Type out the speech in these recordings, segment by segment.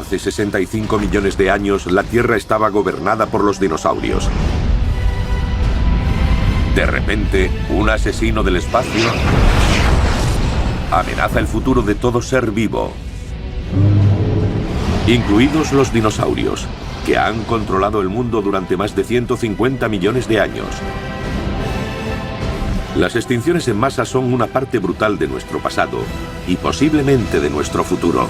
Hace 65 millones de años, la Tierra estaba gobernada por los dinosaurios. De repente, un asesino del espacio amenaza el futuro de todo ser vivo, incluidos los dinosaurios, que han controlado el mundo durante más de 150 millones de años. Las extinciones en masa son una parte brutal de nuestro pasado y posiblemente de nuestro futuro.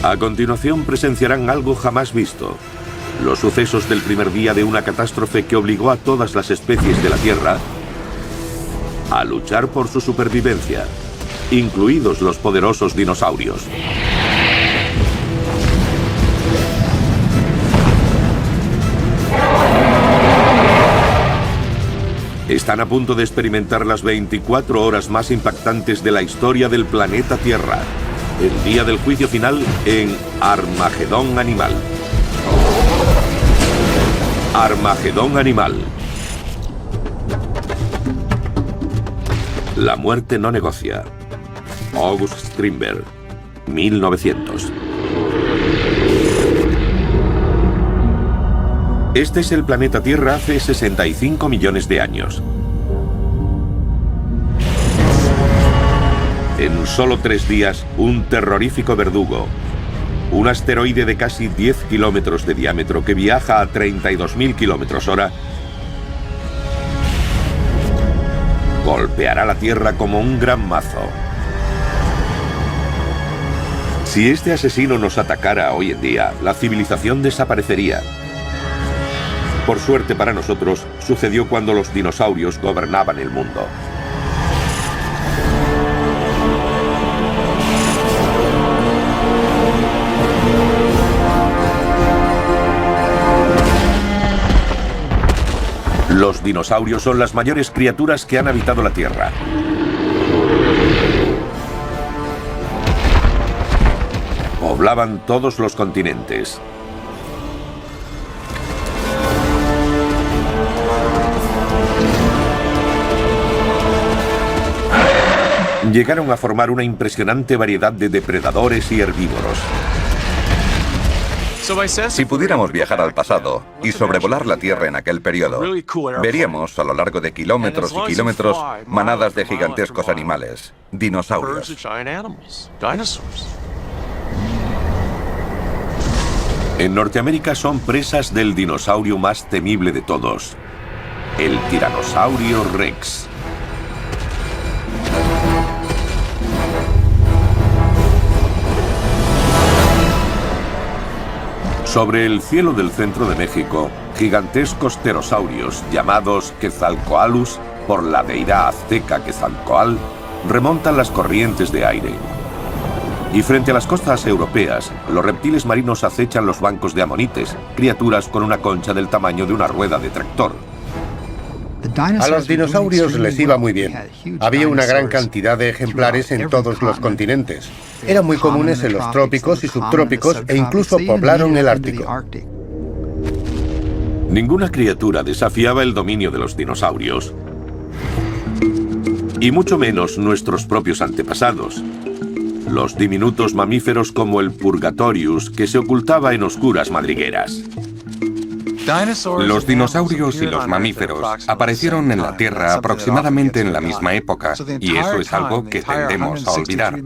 A continuación presenciarán algo jamás visto: los sucesos del primer día de una catástrofe que obligó a todas las especies de la Tierra a luchar por su supervivencia, incluidos los poderosos dinosaurios. Están a punto de experimentar las 24 horas más impactantes de la historia del planeta Tierra. El día del juicio final en Armagedón Animal. Armagedón Animal. La muerte no negocia. August Strindberg, 1900. Este es el planeta Tierra hace 65 millones de años. En solo 3 días, un terrorífico verdugo, un asteroide de casi 10 kilómetros de diámetro que viaja a 32.000 kilómetros hora, golpeará la Tierra como un gran mazo. Si este asesino nos atacara hoy en día, la civilización desaparecería. Por suerte para nosotros, sucedió cuando los dinosaurios gobernaban el mundo. Los dinosaurios son las mayores criaturas que han habitado la Tierra. Poblaban todos los continentes. Llegaron a formar una impresionante variedad de depredadores y herbívoros. Si pudiéramos viajar al pasado y sobrevolar la Tierra en aquel periodo, veríamos a lo largo de kilómetros y kilómetros manadas de gigantescos animales, dinosaurios. En Norteamérica son presas del dinosaurio más temible de todos, el Tiranosaurio Rex. Sobre el cielo del centro de México, gigantescos pterosaurios llamados Quetzalcoatlus por la deidad azteca Quetzalcoatl remontan las corrientes de aire. Y frente a las costas europeas, los reptiles marinos acechan los bancos de amonites, criaturas con una concha del tamaño de una rueda de tractor. A los dinosaurios les iba muy bien. Había una gran cantidad de ejemplares en todos los continentes. Eran muy comunes en los trópicos y subtrópicos e incluso poblaron el Ártico. Ninguna criatura desafiaba el dominio de los dinosaurios, y mucho menos nuestros propios antepasados. Los diminutos mamíferos como el Purgatorius, que se ocultaba en oscuras madrigueras. Los dinosaurios y los mamíferos aparecieron en la Tierra aproximadamente en la misma época, y eso es algo que tendemos a olvidar.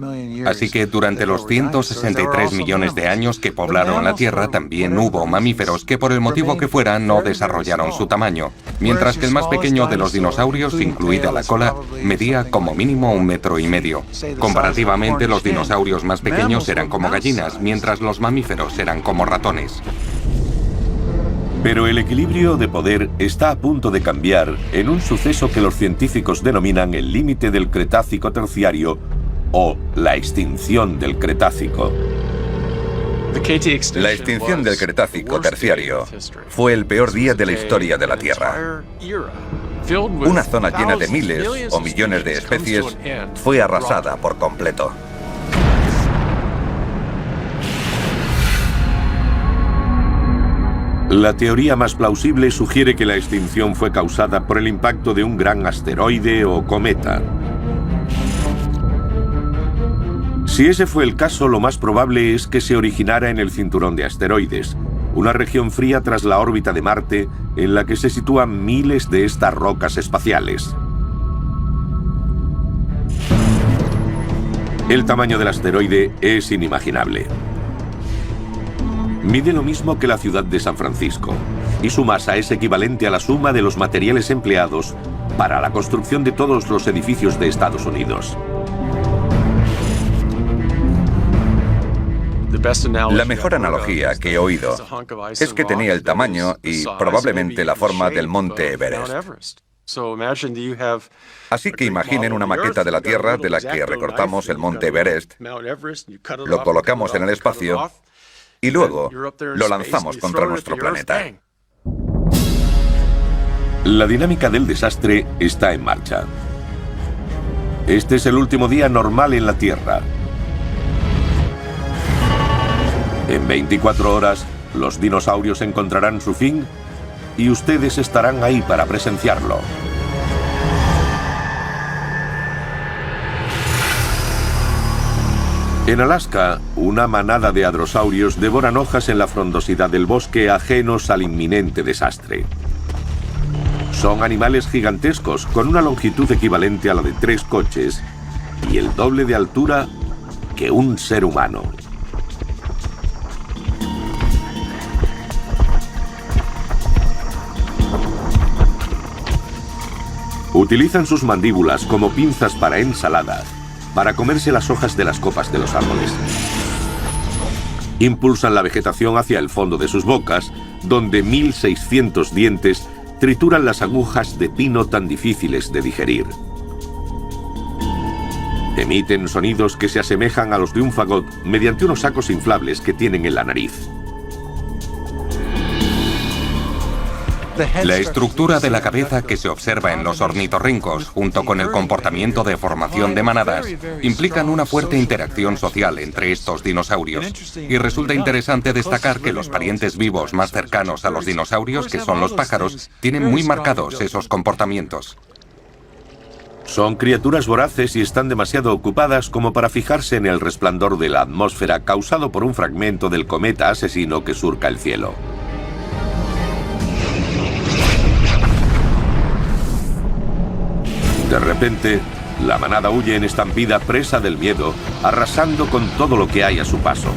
Así que durante los 163 millones de años que poblaron la Tierra también hubo mamíferos que por el motivo que fuera no desarrollaron su tamaño, mientras que el más pequeño de los dinosaurios, incluida la cola, medía como mínimo 1,5 metros. Comparativamente, los dinosaurios más pequeños eran como gallinas, mientras los mamíferos eran como ratones. Pero el equilibrio de poder está a punto de cambiar en un suceso que los científicos denominan el límite del Cretácico terciario o la extinción del Cretácico. La extinción del Cretácico terciario fue el peor día de la historia de la Tierra. Una zona llena de miles o millones de especies fue arrasada por completo. La teoría más plausible sugiere que la extinción fue causada por el impacto de un gran asteroide o cometa. Si ese fue el caso, lo más probable es que se originara en el cinturón de asteroides, una región fría tras la órbita de Marte en la que se sitúan miles de estas rocas espaciales. El tamaño del asteroide es inimaginable. Mide lo mismo que la ciudad de San Francisco, y su masa es equivalente a la suma de los materiales empleados para la construcción de todos los edificios de Estados Unidos. La mejor analogía que he oído es que tenía el tamaño y probablemente la forma del monte Everest. Así que imaginen una maqueta de la Tierra de la que recortamos el monte Everest, lo colocamos en el espacio y luego lo lanzamos contra nuestro planeta. La dinámica del desastre está en marcha. Este es el último día normal en la Tierra. En 24 horas, los dinosaurios encontrarán su fin y ustedes estarán ahí para presenciarlo. En Alaska, una manada de hadrosaurios devoran hojas en la frondosidad del bosque ajenos al inminente desastre. Son animales gigantescos con una longitud equivalente a la de 3 coches y el doble de altura que un ser humano. Utilizan sus mandíbulas como pinzas para ensalada, para comerse las hojas de las copas de los árboles. Impulsan la vegetación hacia el fondo de sus bocas, donde 1600 dientes trituran las agujas de pino tan difíciles de digerir. Emiten sonidos que se asemejan a los de un fagot mediante unos sacos inflables que tienen en la nariz. La estructura de la cabeza que se observa en los ornitorrincos, junto con el comportamiento de formación de manadas, implican una fuerte interacción social entre estos dinosaurios. Y resulta interesante destacar que los parientes vivos más cercanos a los dinosaurios, que son los pájaros, tienen muy marcados esos comportamientos. Son criaturas voraces y están demasiado ocupadas como para fijarse en el resplandor de la atmósfera causado por un fragmento del cometa asesino que surca el cielo. De repente, la manada huye en estampida presa del miedo, arrasando con todo lo que hay a su paso.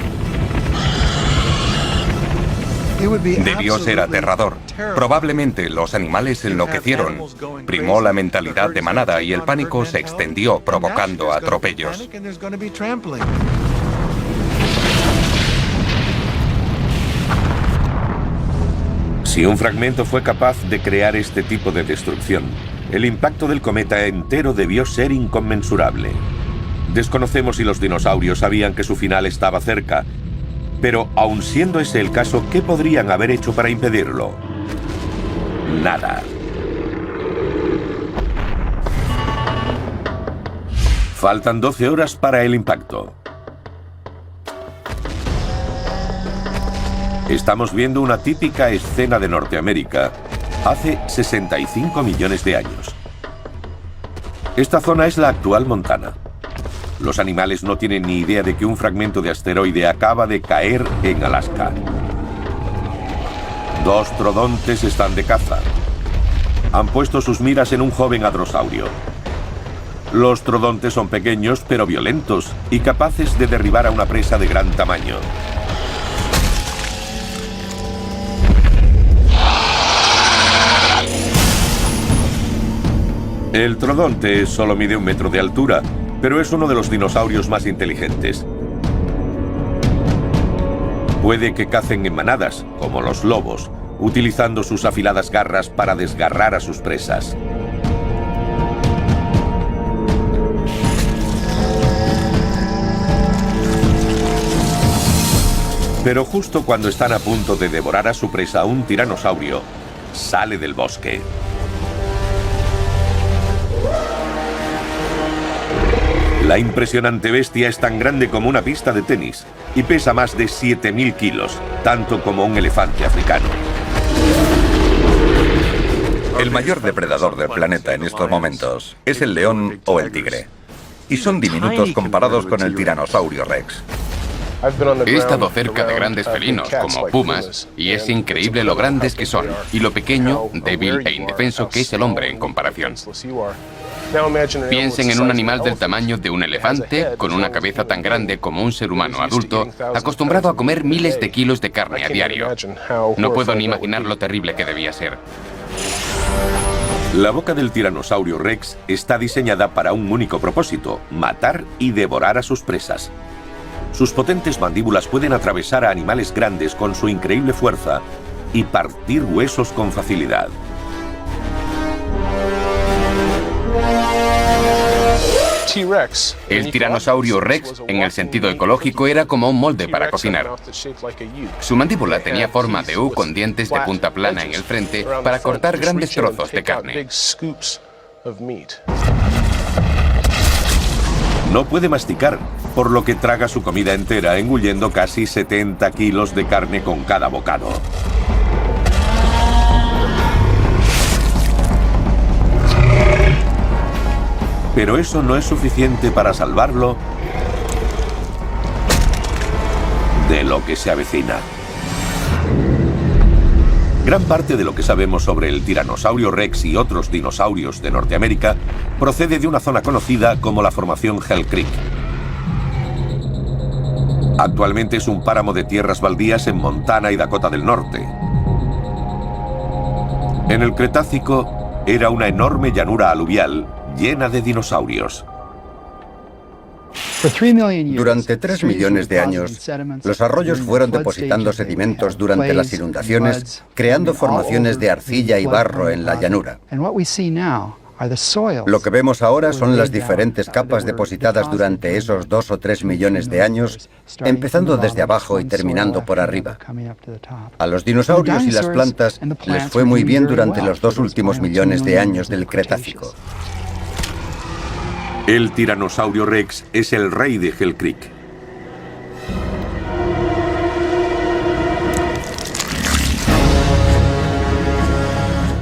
Debió ser aterrador. Probablemente los animales enloquecieron. Primó la mentalidad de manada y el pánico se extendió, provocando atropellos. Si un fragmento fue capaz de crear este tipo de destrucción, el impacto del cometa entero debió ser inconmensurable. Desconocemos si los dinosaurios sabían que su final estaba cerca, pero aun siendo ese el caso, ¿qué podrían haber hecho para impedirlo? Nada. Faltan 12 horas para el impacto. Estamos viendo una típica escena de Norteamérica hace 65 millones de años. Esta zona es la actual Montana. Los animales no tienen ni idea de que un fragmento de asteroide acaba de caer en Alaska. 2 trodontes están de caza. Han puesto sus miras en un joven hadrosaurio. Los trodontes son pequeños pero violentos y capaces de derribar a una presa de gran tamaño. El trodonte solo mide 1 metro de altura, pero es uno de los dinosaurios más inteligentes. Puede que cacen en manadas, como los lobos, utilizando sus afiladas garras para desgarrar a sus presas. Pero justo cuando están a punto de devorar a su presa, un tiranosaurio sale del bosque. La impresionante bestia es tan grande como una pista de tenis y pesa más de 7000 kilos, tanto como un elefante africano. El mayor depredador del planeta en estos momentos es el león o el tigre. y son diminutos comparados con el tiranosaurio Rex. He estado cerca de grandes felinos como pumas y es increíble lo grandes que son y lo pequeño, débil e indefenso que es el hombre en comparación. Piensen en un animal del tamaño de un elefante, con una cabeza tan grande como un ser humano adulto, acostumbrado a comer miles de kilos de carne a diario. No puedo ni imaginar lo terrible que debía ser. La boca del tiranosaurio Rex está diseñada para un único propósito: matar y devorar a sus presas. Sus potentes mandíbulas pueden atravesar a animales grandes con su increíble fuerza y partir huesos con facilidad. El tiranosaurio Rex, en el sentido ecológico, era como un molde para cocinar. Su mandíbula tenía forma de U con dientes de punta plana en el frente para cortar grandes trozos de carne. No puede masticar, por lo que traga su comida entera, engullendo casi 70 kilos de carne con cada bocado. Pero eso no es suficiente para salvarlo de lo que se avecina. Gran parte de lo que sabemos sobre el tiranosaurio Rex y otros dinosaurios de Norteamérica procede de una zona conocida como la formación Hell Creek. Actualmente es un páramo de tierras baldías en Montana y Dakota del Norte. En el Cretácico era una enorme llanura aluvial llena de dinosaurios. Durante 3 millones de años, los arroyos fueron depositando sedimentos durante las inundaciones, creando formaciones de arcilla y barro en la llanura. Lo que vemos ahora son las diferentes capas depositadas durante esos 2 o 3 millones de años, empezando desde abajo y terminando por arriba. A los dinosaurios y las plantas les fue muy bien durante los 2 últimos millones de años del Cretácico. El tiranosaurio Rex es el rey de Hell Creek.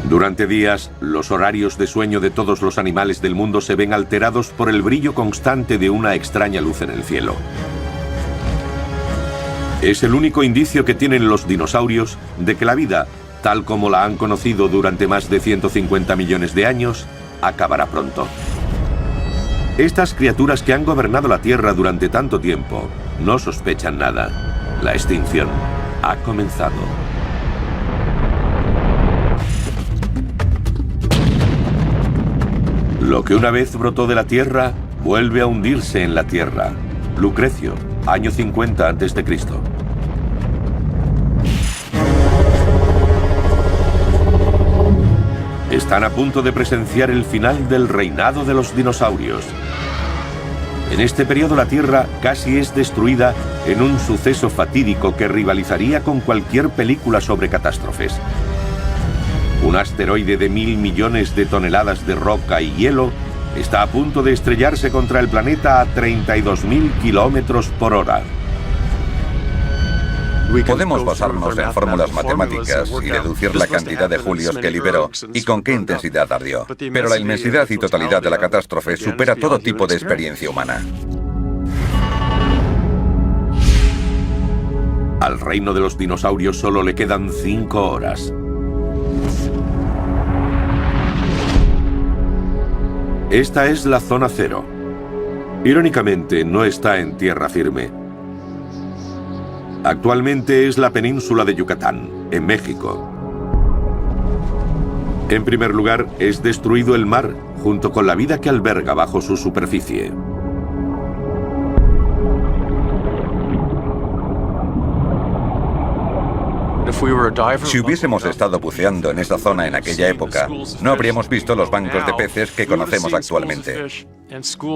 Durante días, los horarios de sueño de todos los animales del mundo se ven alterados por el brillo constante de una extraña luz en el cielo. Es el único indicio que tienen los dinosaurios de que la vida, tal como la han conocido durante más de 150 millones de años, acabará pronto. Estas criaturas que han gobernado la Tierra durante tanto tiempo no sospechan nada. La extinción ha comenzado. Lo que una vez brotó de la Tierra vuelve a hundirse en la Tierra. Lucrecio, año 50 a.C. Están a punto de presenciar el final del reinado de los dinosaurios. En este periodo la Tierra casi es destruida en un suceso fatídico que rivalizaría con cualquier película sobre catástrofes. Un asteroide de 1.000 millones de toneladas de roca y hielo está a punto de estrellarse contra el planeta a 32.000 kilómetros por hora. Podemos basarnos en fórmulas matemáticas y deducir la cantidad de julios que liberó y con qué intensidad ardió. Pero la inmensidad y totalidad de la catástrofe supera todo tipo de experiencia humana. Al reino de los dinosaurios solo le quedan 5 horas. Esta es la zona cero. Irónicamente, no está en tierra firme. Actualmente es la península de Yucatán, en México. En primer lugar, es destruido el mar, junto con la vida que alberga bajo su superficie. Si hubiésemos estado buceando en esa zona en aquella época, no habríamos visto los bancos de peces que conocemos actualmente.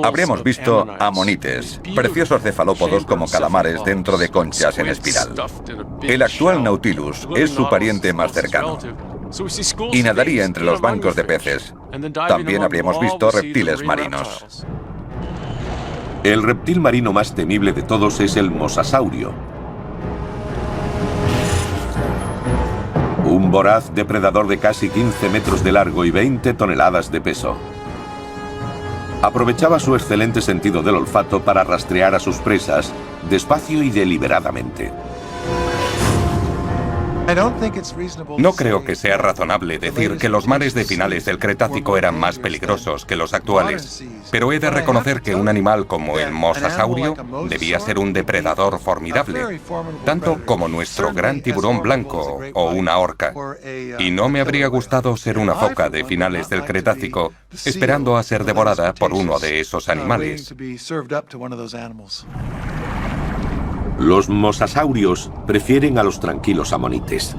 Habríamos visto amonites, preciosos cefalópodos como calamares dentro de conchas en espiral. El actual Nautilus es su pariente más cercano y nadaría entre los bancos de peces. También habríamos visto reptiles marinos. El reptil marino más temible de todos es el mosasaurio. Un voraz depredador de casi 15 metros de largo y 20 toneladas de peso. Aprovechaba su excelente sentido del olfato para rastrear a sus presas despacio y deliberadamente. No creo que sea razonable decir que los mares de finales del Cretácico eran más peligrosos que los actuales, pero he de reconocer que un animal como el mosasaurio debía ser un depredador formidable, tanto como nuestro gran tiburón blanco o una orca. Y no me habría gustado ser una foca de finales del Cretácico, esperando a ser devorada por uno de esos animales. Los mosasaurios prefieren a los tranquilos amonites.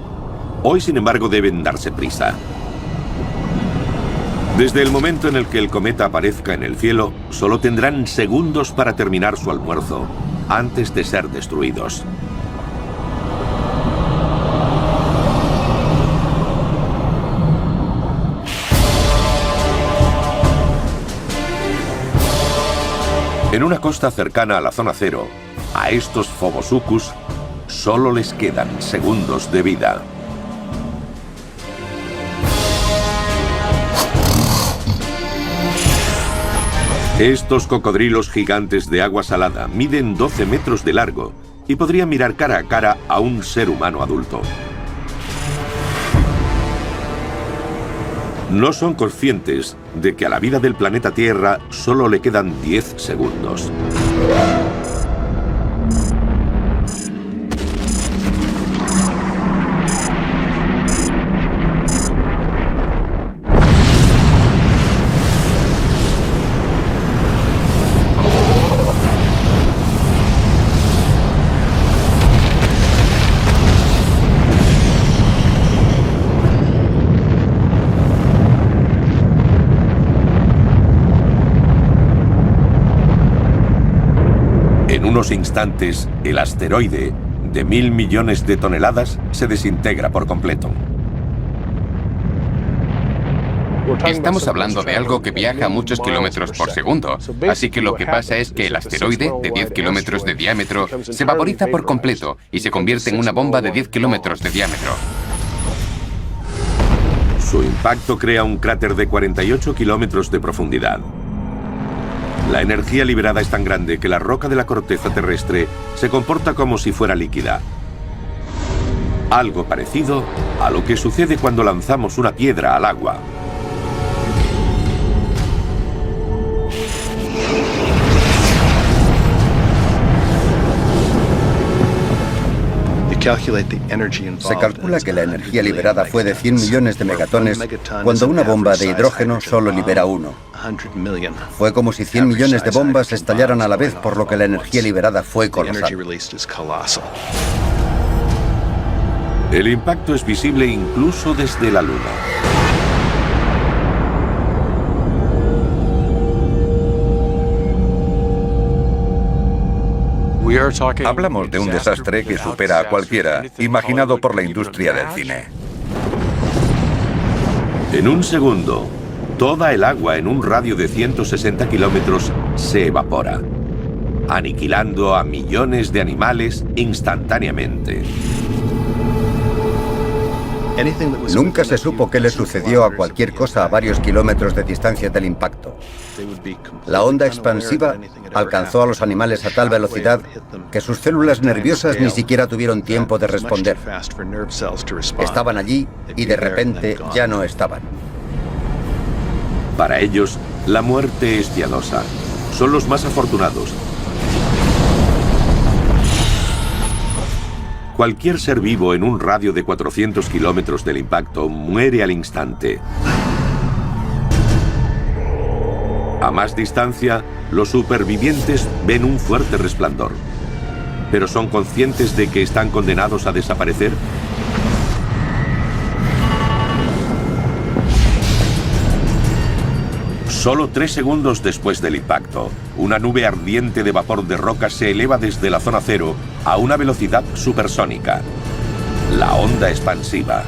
Hoy, sin embargo, deben darse prisa. Desde el momento en el que el cometa aparezca en el cielo, solo tendrán segundos para terminar su almuerzo, antes de ser destruidos. En una costa cercana a la zona cero, a estos Phobosuchus solo les quedan segundos de vida. Estos cocodrilos gigantes de agua salada miden 12 metros de largo y podrían mirar cara a cara a un ser humano adulto. No son conscientes de que a la vida del planeta Tierra solo le quedan 10 segundos. En unos instantes, el asteroide, de 1.000 millones de toneladas, se desintegra por completo. Estamos hablando de algo que viaja a muchos kilómetros por segundo, así que lo que pasa es que el asteroide, de 10 kilómetros de diámetro, se vaporiza por completo y se convierte en una bomba de 10 kilómetros de diámetro. Su impacto crea un cráter de 48 kilómetros de profundidad. La energía liberada es tan grande que la roca de la corteza terrestre se comporta como si fuera líquida. Algo parecido a lo que sucede cuando lanzamos una piedra al agua. Se calcula que la energía liberada fue de 100 millones de megatones cuando una bomba de hidrógeno solo libera 1. Fue como si 100 millones de bombas estallaran a la vez, por lo que la energía liberada fue colosal. El impacto es visible incluso desde la Luna. Hablamos de un desastre que supera a cualquiera, imaginado por la industria del cine. En un segundo, toda el agua en un radio de 160 kilómetros se evapora, aniquilando a millones de animales instantáneamente. Nunca se supo qué le sucedió a cualquier cosa a varios kilómetros de distancia del impacto. La onda expansiva alcanzó a los animales a tal velocidad que sus células nerviosas ni siquiera tuvieron tiempo de responder. Estaban allí y de repente ya no estaban. Para ellos, la muerte es piadosa. Son los más afortunados. Cualquier ser vivo en un radio de 400 kilómetros del impacto muere al instante. A más distancia, los supervivientes ven un fuerte resplandor. ¿Pero son conscientes de que están condenados a desaparecer? Solo 3 segundos después del impacto, una nube ardiente de vapor de roca se eleva desde la zona cero a una velocidad supersónica. La onda expansiva.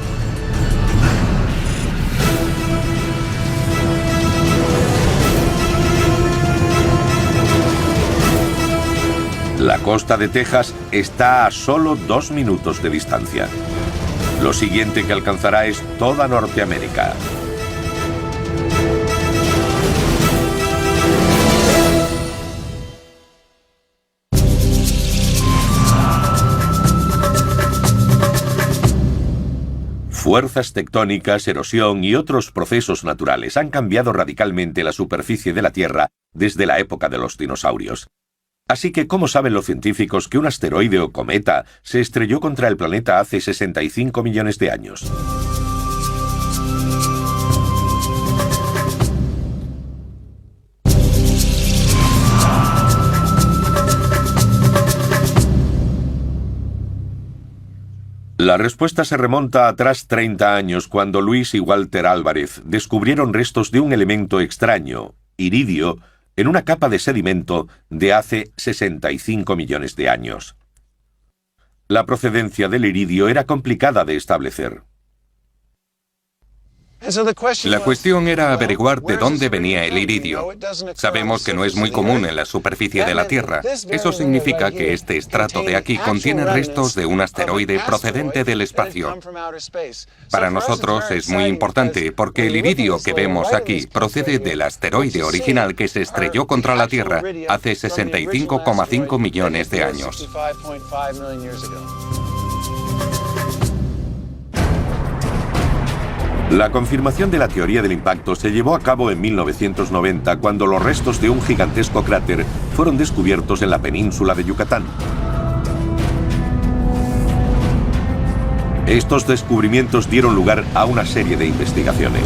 La costa de Texas está a solo 2 minutos de distancia. Lo siguiente que alcanzará es toda Norteamérica. Fuerzas tectónicas, erosión y otros procesos naturales han cambiado radicalmente la superficie de la Tierra desde la época de los dinosaurios. Así que, ¿cómo saben los científicos que un asteroide o cometa se estrelló contra el planeta hace 65 millones de años? La respuesta se remonta atrás 30 años, cuando Luis y Walter Álvarez descubrieron restos de un elemento extraño, iridio, en una capa de sedimento de hace 65 millones de años. La procedencia del iridio era complicada de establecer. La cuestión era averiguar de dónde venía el iridio. Sabemos que no es muy común en la superficie de la Tierra. Eso significa que este estrato de aquí contiene restos de un asteroide procedente del espacio. Para nosotros es muy importante porque el iridio que vemos aquí procede del asteroide original que se estrelló contra la Tierra hace 65,5 millones de años. La confirmación de la teoría del impacto se llevó a cabo en 1990, cuando los restos de un gigantesco cráter fueron descubiertos en la península de Yucatán. Estos descubrimientos dieron lugar a una serie de investigaciones.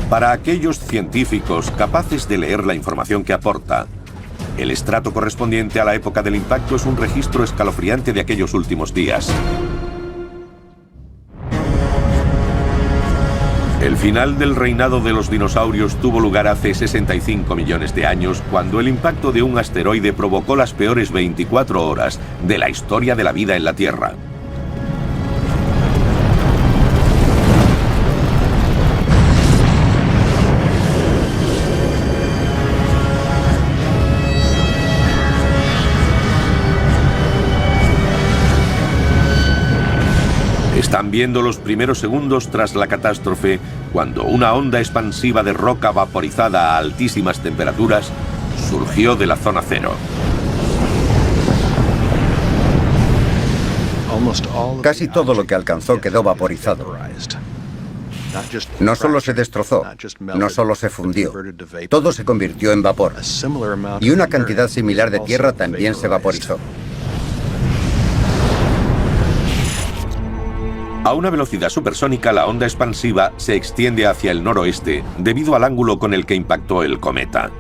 Para aquellos científicos capaces de leer la información que aporta, el estrato correspondiente a la época del impacto es un registro escalofriante de aquellos últimos días. El final del reinado de los dinosaurios tuvo lugar hace 65 millones de años, cuando el impacto de un asteroide provocó las peores 24 horas de la historia de la vida en la Tierra. Están viendo los primeros segundos tras la catástrofe, cuando una onda expansiva de roca vaporizada a altísimas temperaturas surgió de la zona cero. Casi todo lo que alcanzó quedó vaporizado. No solo se destrozó, no solo se fundió, todo se convirtió en vapor. Y una cantidad similar de tierra también se vaporizó. A una velocidad supersónica, la onda expansiva se extiende hacia el noroeste debido al ángulo con el que impactó el cometa,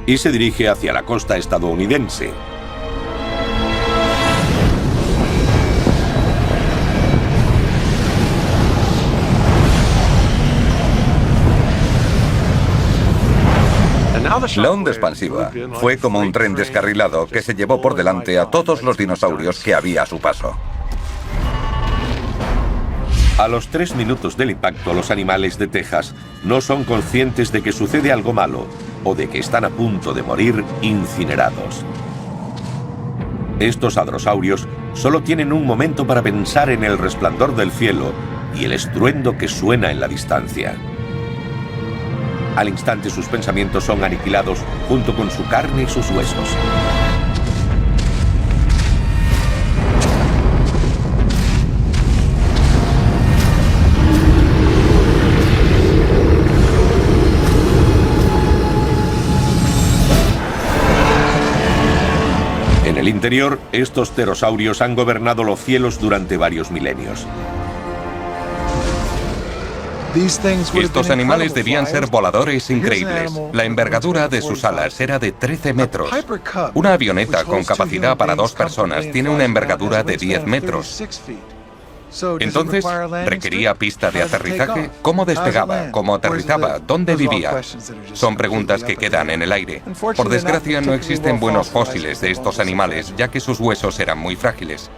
y se dirige hacia la costa estadounidense. La onda expansiva fue como un tren descarrilado que se llevó por delante a todos los dinosaurios que había a su paso. A los 3 minutos del impacto, los animales de Texas no son conscientes de que sucede algo malo o de que están a punto de morir incinerados. Estos hadrosaurios solo tienen un momento para pensar en el resplandor del cielo y el estruendo que suena en la distancia. Al instante, sus pensamientos son aniquilados junto con su carne y sus huesos. En el interior, estos pterosaurios han gobernado los cielos durante varios milenios. Estos animales debían ser voladores increíbles. La envergadura de sus alas era de 13 metros. Una avioneta con capacidad para 2 personas tiene una envergadura de 10 metros. Entonces, ¿requería pista de aterrizaje? ¿Cómo despegaba? ¿Cómo aterrizaba? ¿Dónde vivía? Son preguntas que quedan en el aire. Por desgracia, no existen buenos fósiles de estos animales, ya que sus huesos eran muy frágiles.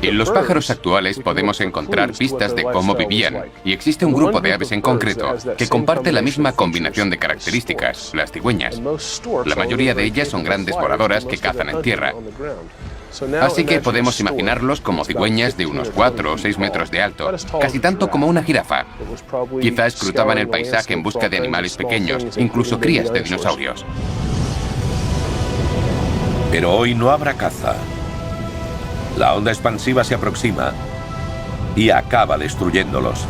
En los pájaros actuales podemos encontrar pistas de cómo vivían, y existe un grupo de aves en concreto que comparte la misma combinación de características, las cigüeñas. La mayoría de ellas son grandes voladoras que cazan en tierra. Así que podemos imaginarlos como cigüeñas de unos 4 o 6 metros de alto, casi tanto como una jirafa. Quizá escrutaban el paisaje en busca de animales pequeños, incluso crías de dinosaurios. Pero hoy no habrá caza. La onda expansiva se aproxima y acaba destruyéndolos.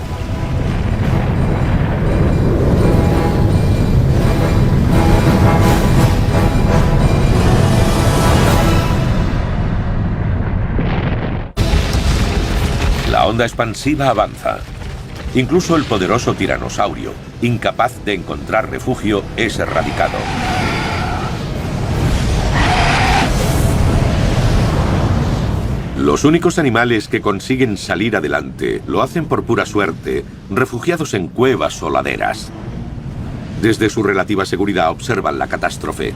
La onda expansiva avanza. Incluso el poderoso tiranosaurio, incapaz de encontrar refugio, es erradicado. Los únicos animales que consiguen salir adelante lo hacen por pura suerte, refugiados en cuevas o laderas. Desde su relativa seguridad observan la catástrofe.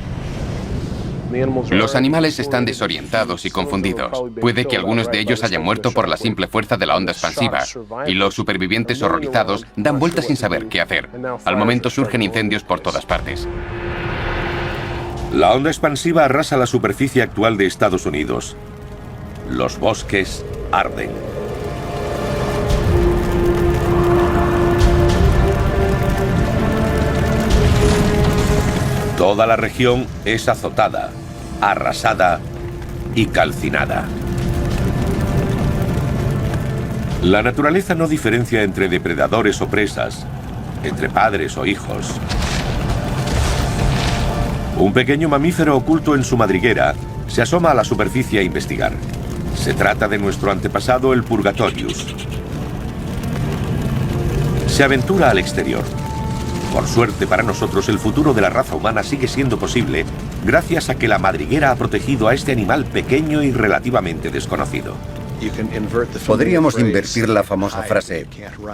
Los animales están desorientados y confundidos. Puede que algunos de ellos hayan muerto por la simple fuerza de la onda expansiva. Y los supervivientes horrorizados dan vueltas sin saber qué hacer. Al momento surgen incendios por todas partes. La onda expansiva arrasa la superficie actual de Estados Unidos. Los bosques arden. Toda la región es azotada, arrasada y calcinada. La naturaleza no diferencia entre depredadores o presas, entre padres o hijos. Un pequeño mamífero oculto en su madriguera se asoma a la superficie a investigar. Se trata de nuestro antepasado, el Purgatorius. Se aventura al exterior. Por suerte para nosotros, el futuro de la raza humana sigue siendo posible gracias a que la madriguera ha protegido a este animal pequeño y relativamente desconocido. Podríamos invertir la famosa frase: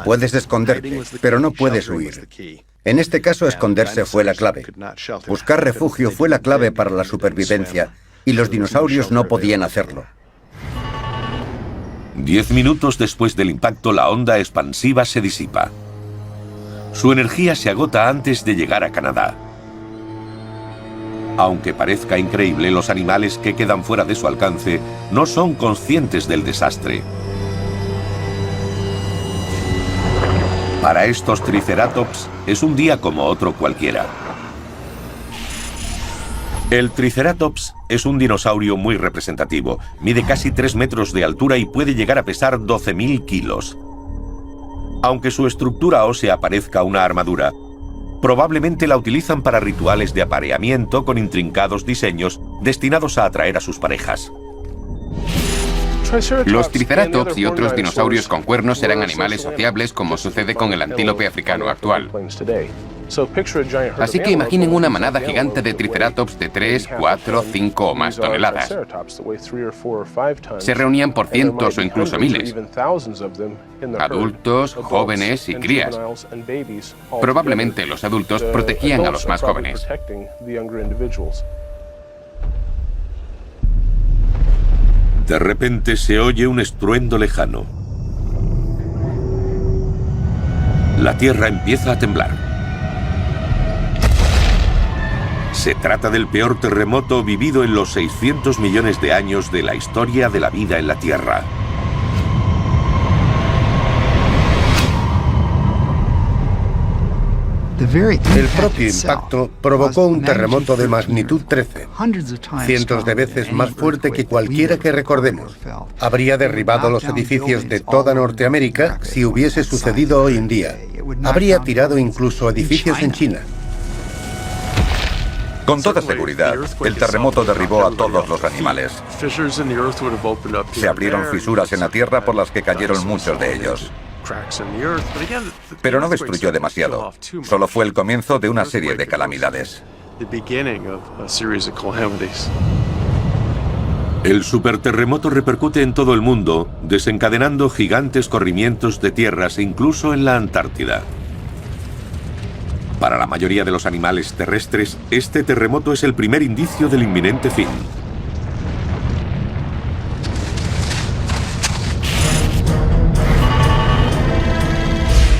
puedes esconderte, pero no puedes huir. En este caso, esconderse fue la clave. Buscar refugio fue la clave para la supervivencia, y los dinosaurios no podían hacerlo. 10 minutos después del impacto, la onda expansiva se disipa. Su energía se agota antes de llegar a Canadá. Aunque parezca increíble, los animales que quedan fuera de su alcance no son conscientes del desastre. Para estos triceratops es un día como otro cualquiera. El Triceratops es un dinosaurio muy representativo. Mide casi 3 metros de altura y puede llegar a pesar 12.000 kilos. Aunque su estructura ósea parezca una armadura, probablemente la utilizan para rituales de apareamiento con intrincados diseños destinados a atraer a sus parejas. Los triceratops y otros dinosaurios con cuernos eran animales sociables, como sucede con el antílope africano actual. Así que imaginen una manada gigante de triceratops de 3, 4, 5 o más toneladas. Se reunían por cientos o incluso miles. Adultos, jóvenes y crías. Probablemente los adultos protegían a los más jóvenes. De repente se oye un estruendo lejano. La tierra empieza a temblar. Se trata del peor terremoto vivido en los 600 millones de años de la historia de la vida en la Tierra. El propio impacto provocó un terremoto de magnitud 13, cientos de veces más fuerte que cualquiera que recordemos. Habría derribado los edificios de toda Norteamérica si hubiese sucedido hoy en día. Habría tirado incluso edificios en China. Con toda seguridad, el terremoto derribó a todos los animales. Se abrieron fisuras en la tierra por las que cayeron muchos de ellos. Pero no destruyó demasiado. Solo fue el comienzo de una serie de calamidades. El superterremoto repercute en todo el mundo, desencadenando gigantes corrimientos de tierras incluso en la Antártida. Para la mayoría de los animales terrestres, este terremoto es el primer indicio del inminente fin.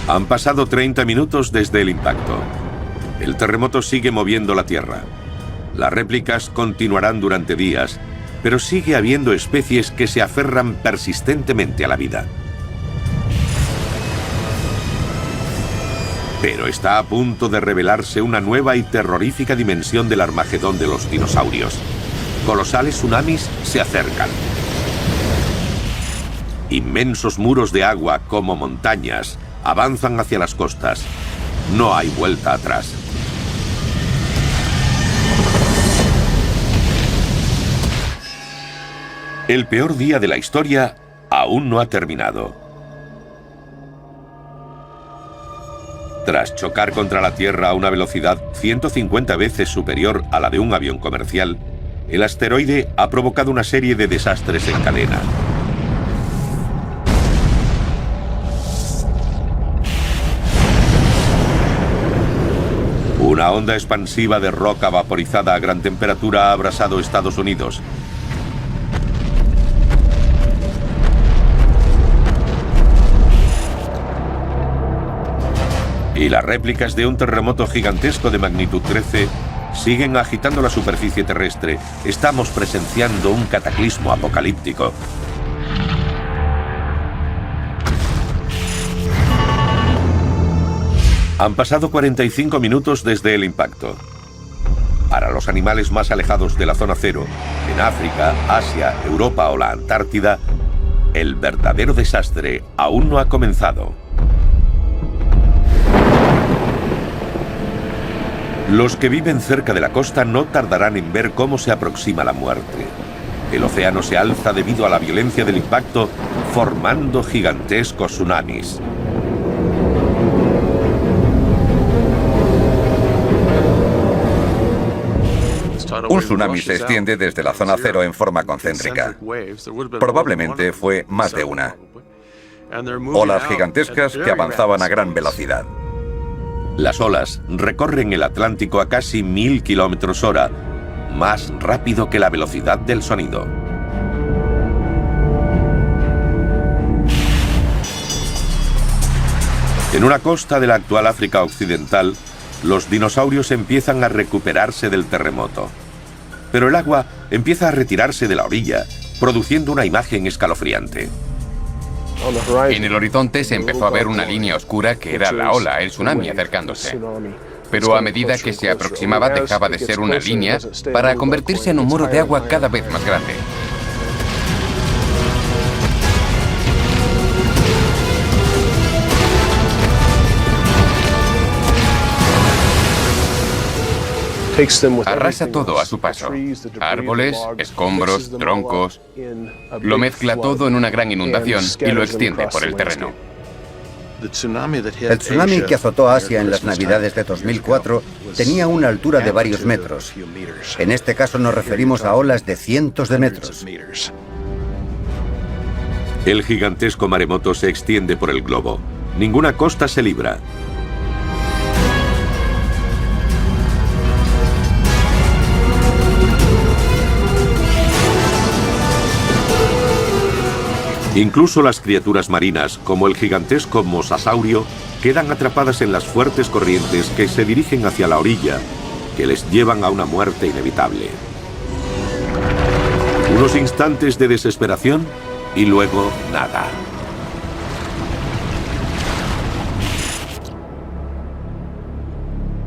Han pasado 30 minutos desde el impacto. El terremoto sigue moviendo la Tierra. Las réplicas continuarán durante días, pero sigue habiendo especies que se aferran persistentemente a la vida. Pero está a punto de revelarse una nueva y terrorífica dimensión del Armagedón de los dinosaurios. Colosales tsunamis se acercan. Inmensos muros de agua, como montañas, avanzan hacia las costas. No hay vuelta atrás. El peor día de la historia aún no ha terminado. Tras chocar contra la Tierra a una velocidad 150 veces superior a la de un avión comercial, el asteroide ha provocado una serie de desastres en cadena. Una onda expansiva de roca vaporizada a gran temperatura ha abrasado Estados Unidos. Y las réplicas de un terremoto gigantesco de magnitud 13 siguen agitando la superficie terrestre. Estamos presenciando un cataclismo apocalíptico. Han pasado 45 minutos desde el impacto. Para los animales más alejados de la zona cero, en África, Asia, Europa o la Antártida, el verdadero desastre aún no ha comenzado. Los que viven cerca de la costa no tardarán en ver cómo se aproxima la muerte. El océano se alza debido a la violencia del impacto, formando gigantescos tsunamis. Un tsunami se extiende desde la zona cero en forma concéntrica. Probablemente fue más de una. Olas gigantescas que avanzaban a gran velocidad. Las olas recorren el Atlántico a casi 1000 km/h, más rápido que la velocidad del sonido. En una costa de la actual África Occidental, los dinosaurios empiezan a recuperarse del terremoto. Pero el agua empieza a retirarse de la orilla, produciendo una imagen escalofriante. En el horizonte se empezó a ver una línea oscura que era la ola, el tsunami acercándose. Pero a medida que se aproximaba dejaba de ser una línea para convertirse en un muro de agua cada vez más grande. Arrasa todo a su paso. Árboles, escombros, troncos. Lo mezcla todo en una gran inundación y lo extiende por el terreno. El tsunami que azotó Asia en las Navidades de 2004 tenía una altura de varios metros. En este caso nos referimos a olas de cientos de metros. El gigantesco maremoto se extiende por el globo. Ninguna costa se libra. Incluso las criaturas marinas, como el gigantesco mosasaurio, quedan atrapadas en las fuertes corrientes que se dirigen hacia la orilla, que les llevan a una muerte inevitable. Unos instantes de desesperación y luego nada.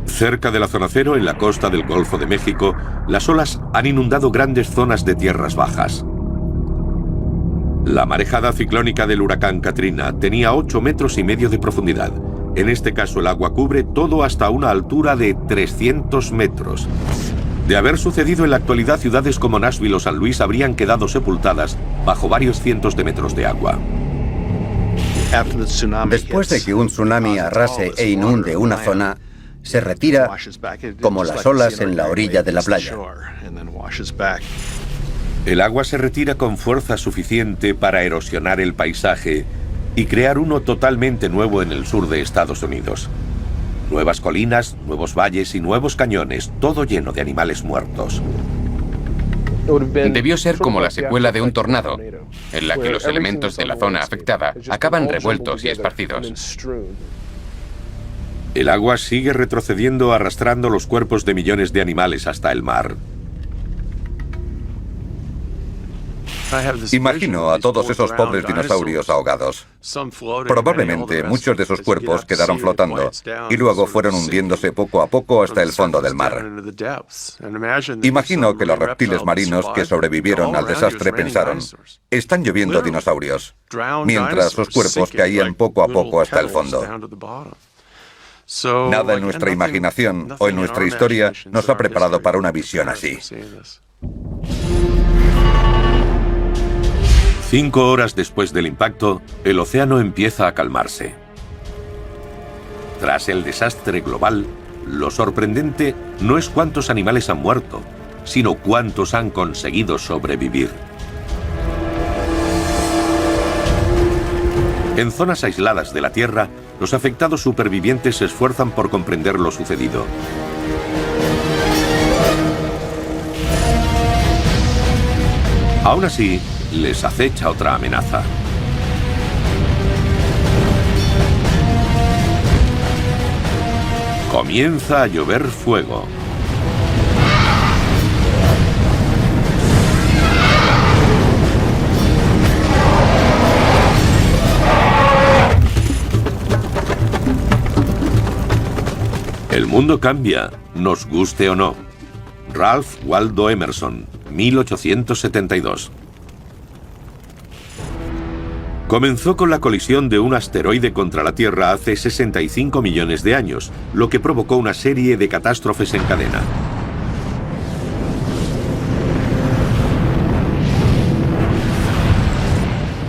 Cerca de la zona cero, en la costa del Golfo de México, las olas han inundado grandes zonas de tierras bajas. La marejada ciclónica del huracán Katrina tenía 8,5 metros de profundidad. En este caso el agua cubre todo hasta una altura de 300 metros. De haber sucedido en la actualidad, ciudades como Nashville o San Luis habrían quedado sepultadas bajo varios cientos de metros de agua. Después de que un tsunami arrase e inunde una zona, se retira como las olas en la orilla de la playa. El agua se retira con fuerza suficiente para erosionar el paisaje y crear uno totalmente nuevo en el sur de Estados Unidos. Nuevas colinas, nuevos valles y nuevos cañones, todo lleno de animales muertos. Debió ser como la secuela de un tornado, en la que los elementos de la zona afectada acaban revueltos y esparcidos. El agua sigue retrocediendo, arrastrando los cuerpos de millones de animales hasta el mar. Imagino a todos esos pobres dinosaurios ahogados. Probablemente muchos de esos cuerpos quedaron flotando y luego fueron hundiéndose poco a poco hasta el fondo del mar. Imagino que los reptiles marinos que sobrevivieron al desastre pensaron: están lloviendo dinosaurios, mientras sus cuerpos caían poco a poco hasta el fondo. Nada en nuestra imaginación o en nuestra historia nos ha preparado para una visión así. 5 horas después del impacto, el océano empieza a calmarse. Tras el desastre global, lo sorprendente no es cuántos animales han muerto, sino cuántos han conseguido sobrevivir. En zonas aisladas de la Tierra, los afectados supervivientes se esfuerzan por comprender lo sucedido. Aún así, les acecha otra amenaza. Comienza a llover fuego. El mundo cambia, nos guste o no. Ralph Waldo Emerson, 1872. Comenzó con la colisión de un asteroide contra la Tierra hace 65 millones de años, lo que provocó una serie de catástrofes en cadena.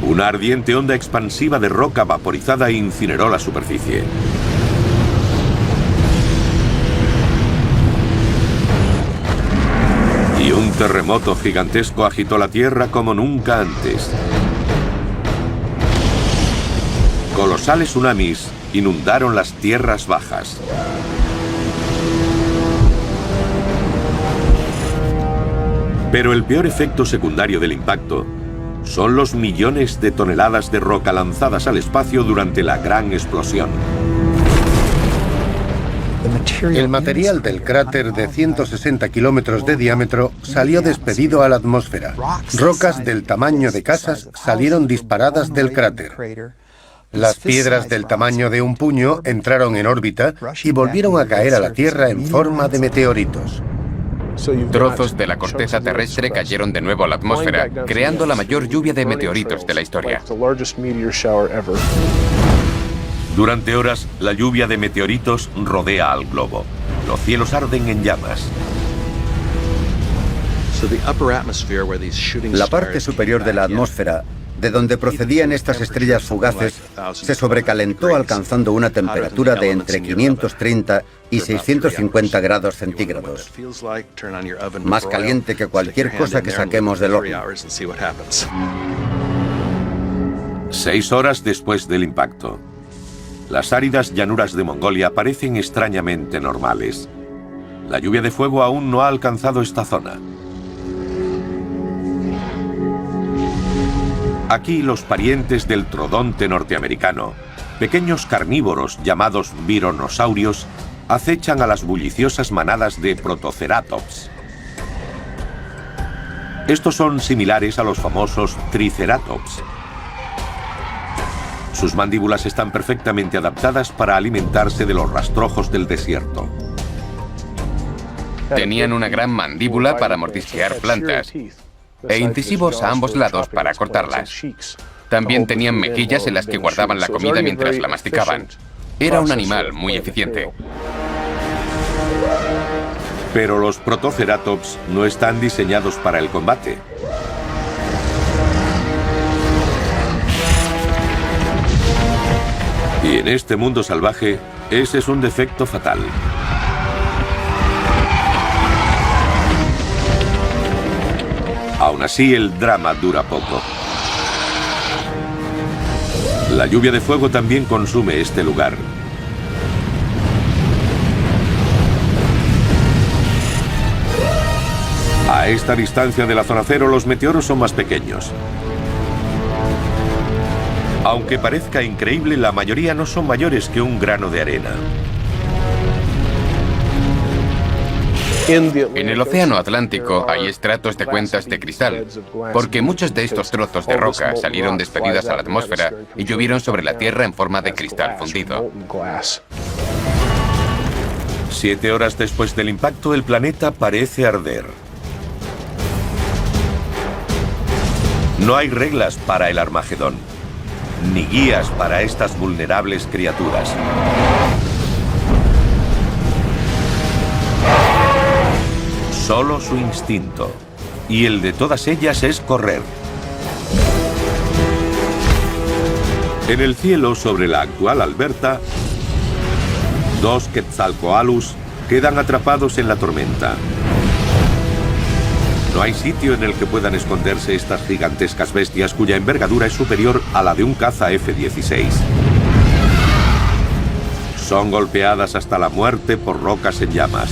Una ardiente onda expansiva de roca vaporizada incineró la superficie. Y un terremoto gigantesco agitó la Tierra como nunca antes. Colosales tsunamis inundaron las tierras bajas. Pero el peor efecto secundario del impacto son los millones de toneladas de roca lanzadas al espacio durante la gran explosión. El material del cráter de 160 kilómetros de diámetro salió despedido a la atmósfera. Rocas del tamaño de casas salieron disparadas del cráter. Las piedras del tamaño de un puño entraron en órbita y volvieron a caer a la Tierra en forma de meteoritos. Trozos de la corteza terrestre cayeron de nuevo a la atmósfera, creando la mayor lluvia de meteoritos de la historia. Durante horas, la lluvia de meteoritos rodea al globo. Los cielos arden en llamas. La parte superior de la atmósfera, de donde procedían estas estrellas fugaces, se sobrecalentó alcanzando una temperatura de entre 530 y 650 grados centígrados, más caliente que cualquier cosa que saquemos del horno. 6 horas después del impacto. Las áridas llanuras de Mongolia parecen extrañamente normales. La lluvia de fuego aún no ha alcanzado esta zona. Aquí los parientes del trodonte norteamericano, pequeños carnívoros llamados vironosaurios, acechan a las bulliciosas manadas de protoceratops. Estos son similares a los famosos triceratops. Sus mandíbulas están perfectamente adaptadas para alimentarse de los rastrojos del desierto. Tenían una gran mandíbula para mordisquear plantas e incisivos a ambos lados para cortarlas. También tenían mejillas en las que guardaban la comida mientras la masticaban. Era un animal muy eficiente. Pero los protoceratops no están diseñados para el combate. Y en este mundo salvaje, ese es un defecto fatal. Aún así, el drama dura poco. La lluvia de fuego también consume este lugar. A esta distancia de la zona cero, los meteoros son más pequeños. Aunque parezca increíble, la mayoría no son mayores que un grano de arena. En el Océano Atlántico hay estratos de cuentas de cristal, porque muchos de estos trozos de roca salieron despedidos a la atmósfera y llovieron sobre la Tierra en forma de cristal fundido. 7 horas después del impacto, el planeta parece arder. No hay reglas para el Armagedón, ni guías para estas vulnerables criaturas. Solo su instinto, y el de todas ellas es correr. En el cielo sobre la actual Alberta, 2 Quetzalcoatlus quedan atrapados en la tormenta. No hay sitio en el que puedan esconderse estas gigantescas bestias cuya envergadura es superior a la de un caza F-16. Son golpeadas hasta la muerte por rocas en llamas.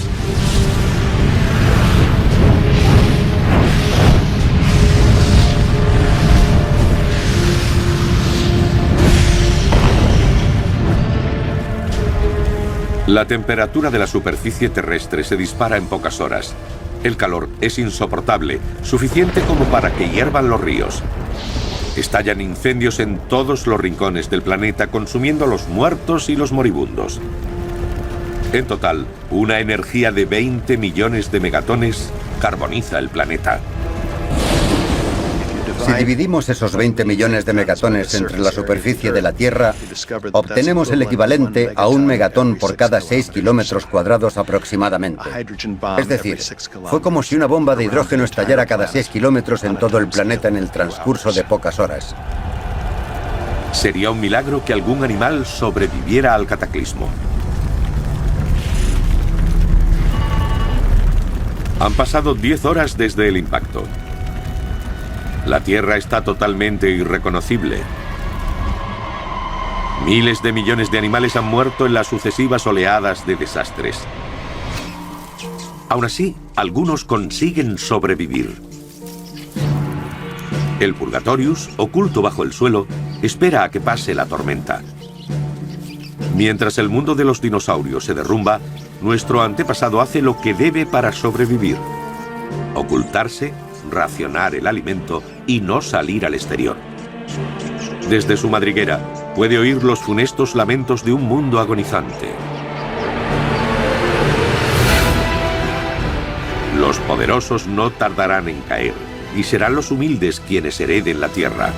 La temperatura de la superficie terrestre se dispara en pocas horas. El calor es insoportable, suficiente como para que hiervan los ríos. Estallan incendios en todos los rincones del planeta, consumiendo a los muertos y los moribundos. En total, una energía de 20 millones de megatones carboniza el planeta. Si dividimos esos 20 millones de megatones entre la superficie de la Tierra, obtenemos el equivalente a un megatón por cada 6 kilómetros cuadrados aproximadamente. Es decir, fue como si una bomba de hidrógeno estallara cada 6 kilómetros en todo el planeta en el transcurso de pocas horas. Sería un milagro que algún animal sobreviviera al cataclismo. Han pasado 10 horas desde el impacto. La Tierra está totalmente irreconocible. Miles de millones de animales han muerto en las sucesivas oleadas de desastres. Aún así, algunos consiguen sobrevivir. El Purgatorius, oculto bajo el suelo, espera a que pase la tormenta. Mientras el mundo de los dinosaurios se derrumba, nuestro antepasado hace lo que debe para sobrevivir: ocultarse, racionar el alimento y no salir al exterior. Desde su madriguera puede oír los funestos lamentos de un mundo agonizante. Los poderosos no tardarán en caer y serán los humildes quienes hereden la tierra.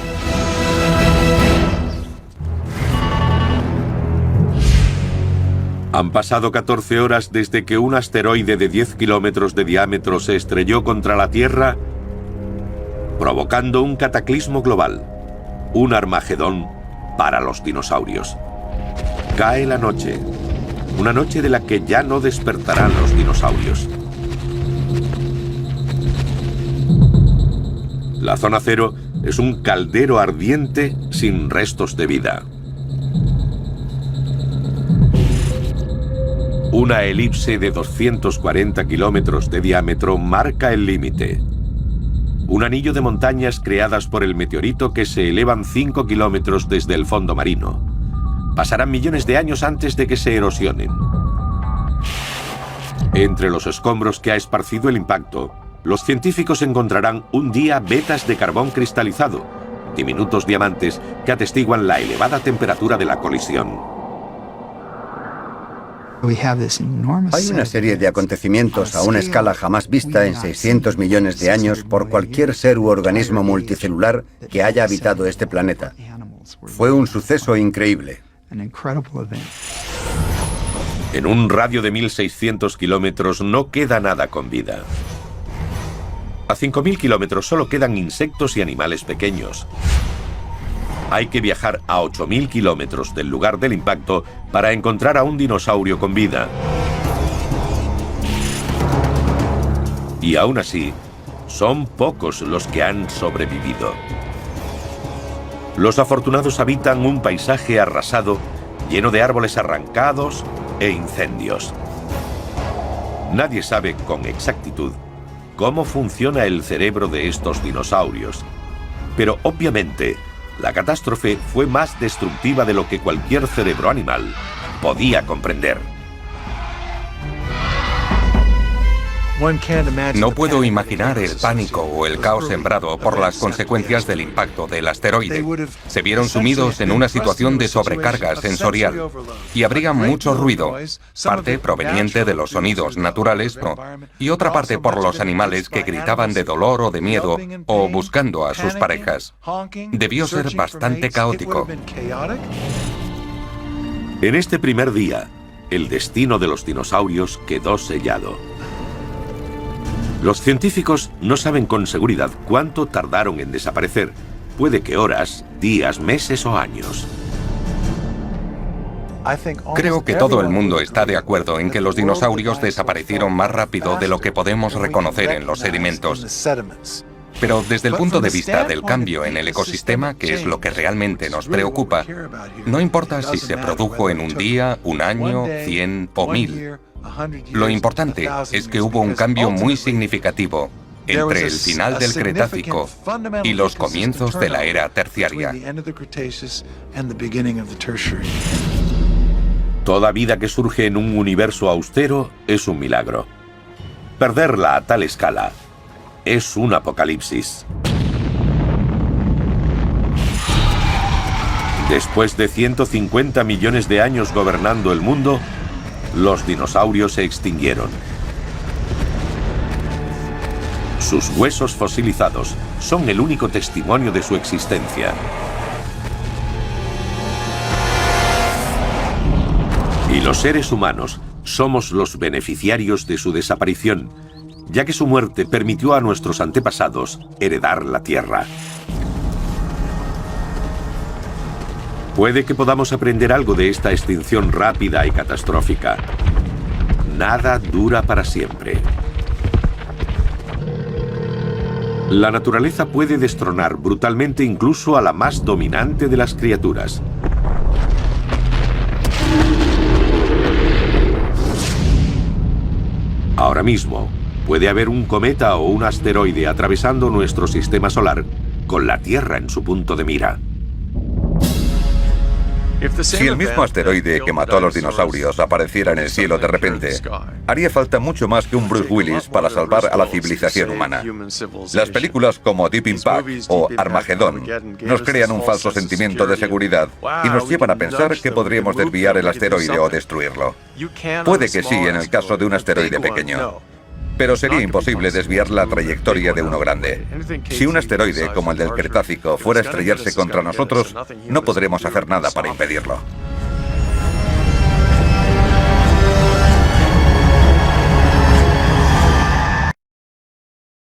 Han pasado 14 horas desde que un asteroide de 10 kilómetros de diámetro se estrelló contra la Tierra, provocando un cataclismo global, un Armagedón para los dinosaurios. Cae la noche, una noche de la que ya no despertarán los dinosaurios. La zona cero es un caldero ardiente sin restos de vida. Una elipse de 240 kilómetros de diámetro marca el límite. Un anillo de montañas creadas por el meteorito que se elevan 5 kilómetros desde el fondo marino. Pasarán millones de años antes de que se erosionen. Entre los escombros que ha esparcido el impacto, los científicos encontrarán un día vetas de carbón cristalizado, diminutos diamantes que atestiguan la elevada temperatura de la colisión. Hay una serie de acontecimientos a una escala jamás vista en 600 millones de años por cualquier ser u organismo multicelular que haya habitado este planeta. Fue un suceso increíble. En un radio de 1.600 kilómetros no queda nada con vida. A 5.000 kilómetros solo quedan insectos y animales pequeños. Hay que viajar a 8.000 kilómetros del lugar del impacto para encontrar a un dinosaurio con vida. Y aún así, son pocos los que han sobrevivido. Los afortunados habitan un paisaje arrasado, lleno de árboles arrancados e incendios. Nadie sabe con exactitud cómo funciona el cerebro de estos dinosaurios, pero obviamente la catástrofe fue más destructiva de lo que cualquier cerebro animal podía comprender. No puedo imaginar el pánico o el caos sembrado por las consecuencias del impacto del asteroide. Se vieron sumidos en una situación de sobrecarga sensorial y habría mucho ruido, parte proveniente de los sonidos naturales y otra parte por los animales que gritaban de dolor o de miedo o buscando a sus parejas. Debió ser bastante caótico. En este primer día, el destino de los dinosaurios quedó sellado. Los científicos no saben con seguridad cuánto tardaron en desaparecer. Puede que horas, días, meses o años. Creo que todo el mundo está de acuerdo en que los dinosaurios desaparecieron más rápido de lo que podemos reconocer en los sedimentos. Pero desde el punto de vista del cambio en el ecosistema, que es lo que realmente nos preocupa, no importa si se produjo en un día, un año, 100 o 1000. Lo importante es que hubo un cambio muy significativo entre el final del Cretácico y los comienzos de la era terciaria. Toda vida que surge en un universo austero es un milagro. Perderla a tal escala es un apocalipsis. Después de 150 millones de años gobernando el mundo, los dinosaurios se extinguieron. Sus huesos fosilizados son el único testimonio de su existencia. Y los seres humanos somos los beneficiarios de su desaparición, ya que su muerte permitió a nuestros antepasados heredar la Tierra. Puede que podamos aprender algo de esta extinción rápida y catastrófica. Nada dura para siempre. La naturaleza puede destronar brutalmente incluso a la más dominante de las criaturas. Ahora mismo, puede haber un cometa o un asteroide atravesando nuestro sistema solar con la Tierra en su punto de mira. Si el mismo asteroide que mató a los dinosaurios apareciera en el cielo de repente, haría falta mucho más que un Bruce Willis para salvar a la civilización humana. Las películas como Deep Impact o Armagedón nos crean un falso sentimiento de seguridad y nos llevan a pensar que podríamos desviar el asteroide o destruirlo. Puede que sí en el caso de un asteroide pequeño, pero sería imposible desviar la trayectoria de uno grande. Si un asteroide como el del Cretácico fuera a estrellarse contra nosotros, no podremos hacer nada para impedirlo.